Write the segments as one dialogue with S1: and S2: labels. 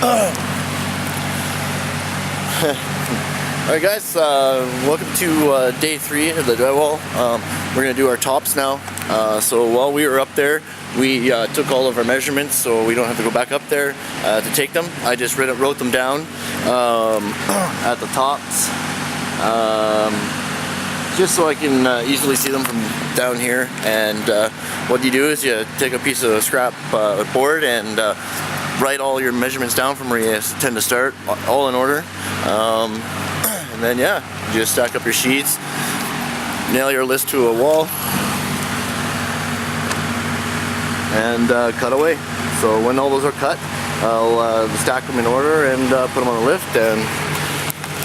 S1: Alright guys, welcome to day 3 of the drywall. We're going to do our tops now. So while we were up there, we took all of our measurements so we don't have to go back up there to take them. I just wrote them down at the tops, just so I can easily see them from down here. And what you do is you take a piece of scrap board and write all your measurements down from where you tend to start, all in order. And then yeah, you just stack up your sheets, nail your list to a wall, and cut away. So when all those are cut, I'll stack them in order and put them on the lift and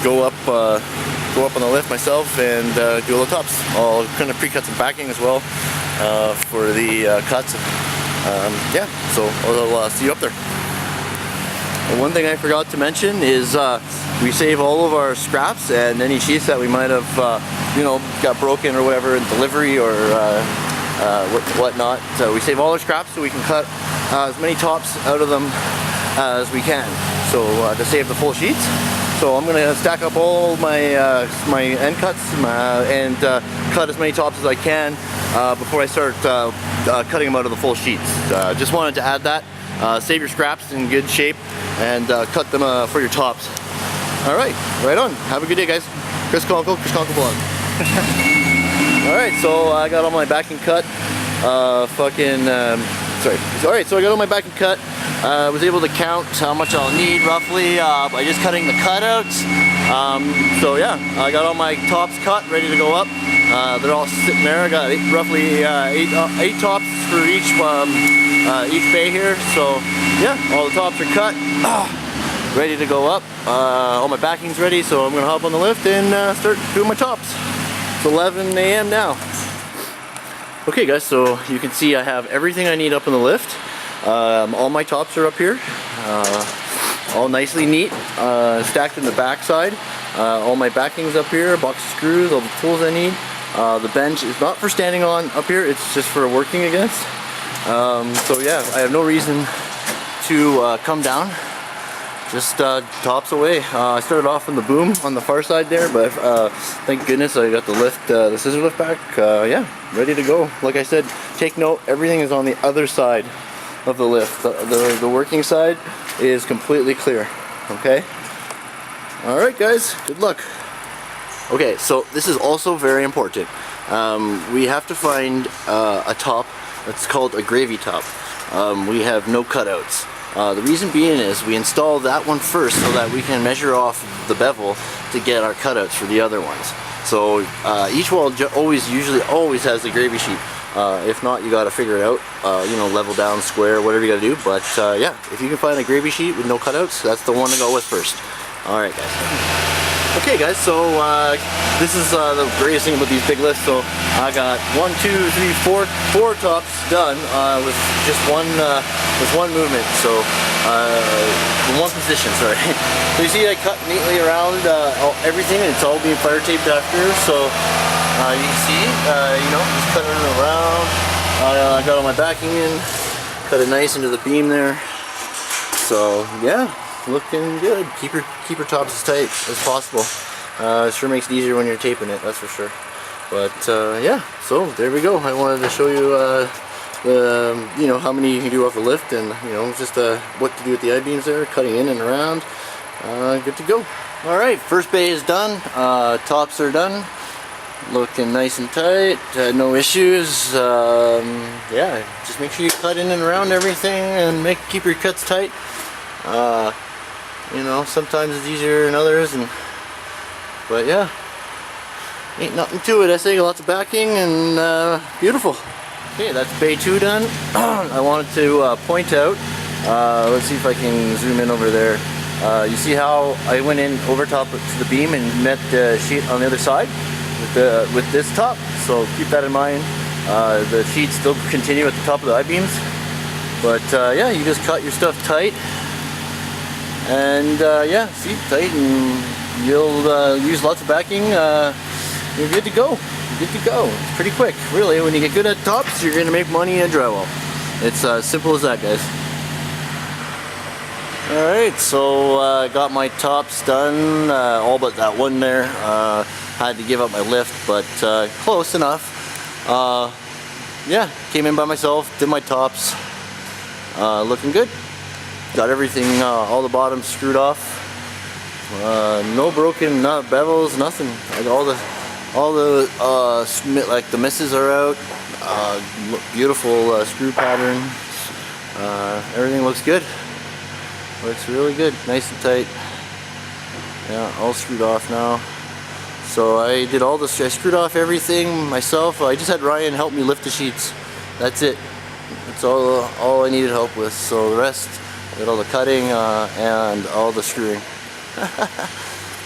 S1: go up on the lift myself and do all the tops. I'll kind of pre-cut some backing as well for the cuts. Yeah, so I'll see you up there. One thing I forgot to mention is we save all of our scraps and any sheets that we might have, you know, got broken or whatever in delivery or whatnot. So we save all our scraps so we can cut as many tops out of them as we can. So to save the full sheets. So I'm gonna stack up all my my end cuts and cut as many tops as I can before I start cutting them out of the full sheets. Just wanted to add that. Save your scraps in good shape and cut them for your tops. Alright, right on. Have a good day, guys. chriskonklevlogs. Alright, so I got all my backing cut. Alright, so I got all my backing cut. I was able to count how much I'll need roughly by just cutting the cutouts. So yeah, I got all my tops cut, ready to go up. They're all sitting there. I got roughly eight tops for each bay here. So yeah, all the tops are cut, ready to go up. All my backing's ready, so I'm gonna hop on the lift and start doing my tops. It's 11 a.m. now. Okay guys, so you can see I have everything I need up on the lift. All my tops are up here, all nicely neat, stacked in the back side. All my backing's up here, a box of screws, all the tools I need. The bench is not for standing on up here, it's just for working against. So yeah, I have no reason to come down, just tops away. I started off in the boom on the far side there, but thank goodness I got the lift, the scissor lift back. Yeah, ready to go. Like I said, take note, everything is on the other side of the lift. The working side is completely clear. Okay? Alright guys, good luck. Okay, so this is also very important. We have to find a top that's called a gravy top. We have no cutouts. The reason being is we install that one first so that we can measure off the bevel to get our cutouts for the other ones. So each wall usually always has the gravy sheet. If not, you gotta figure it out, you know, level down, square, whatever you gotta do. But yeah, if you can find a gravy sheet with no cutouts, that's the one to go with first. Alright guys. Okay guys, so this is the greatest thing about these big lifts. So I got 1, 2, 3, 4 tops done with just one movement. So in one position, sorry. So you see I cut neatly around everything, and it's all being fire taped after. So you can see, you know, just cutting it around. I got all my backing in, cut it nice into the beam there. So yeah, looking good. Keep your tops as tight as possible. It sure makes it easier when you're taping it, that's for sure. But yeah, so there we go. I wanted to show you you know, how many you can do off the lift, and you know, just what to do with the I-beams there, cutting in and around. Good to go. All right, first bay is done. Tops are done. Looking nice and tight, no issues. Yeah, just make sure you cut in and around everything and keep your cuts tight. You know, sometimes it's easier than others, but yeah, ain't nothing to it. I say lots of backing and beautiful. Okay, that's bay 2 done. I wanted to point out, let's see if I can zoom in over there. You see how I went in over top to the beam and met the sheet on the other side with this top, so keep that in mind. The sheets still continue at the top of the I-beams, but yeah, you just cut your stuff tight, and yeah, see, tight, and you'll use lots of backing. You're good to go. You're good to go. It's pretty quick, really. When you get good at tops, you're gonna make money in drywall. It's as simple as that, guys. Alright, so I got my tops done, all but that one there. Had to give up my lift, but close enough. Yeah, came in by myself, did my tops. Looking good. Got everything, all the bottoms screwed off. No broken bevels, nothing. Like all the like the misses are out. Beautiful screw pattern. Everything looks good. Looks really good, nice and tight. Yeah, all screwed off now. So I did all this. I screwed off everything myself. I just had Ryan help me lift the sheets. That's it. That's all I needed help with. So the rest, I did all the cutting and all the screwing.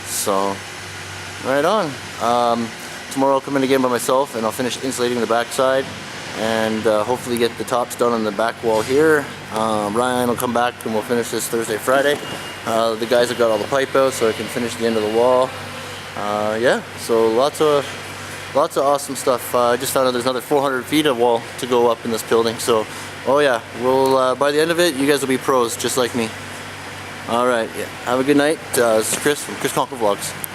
S1: So right on. Tomorrow I'll come in again by myself and I'll finish insulating the backside and hopefully get the tops done on the back wall here. Ryan will come back and we'll finish this Thursday, Friday. The guys have got all the pipe out so I can finish the end of the wall. Yeah, so lots of awesome stuff. I just found out there's another 400 feet of wall to go up in this building. So, oh yeah, we'll by the end of it, you guys will be pros just like me. All right, yeah. Have a good night. This is Chris from ChrisKonkleVlogs.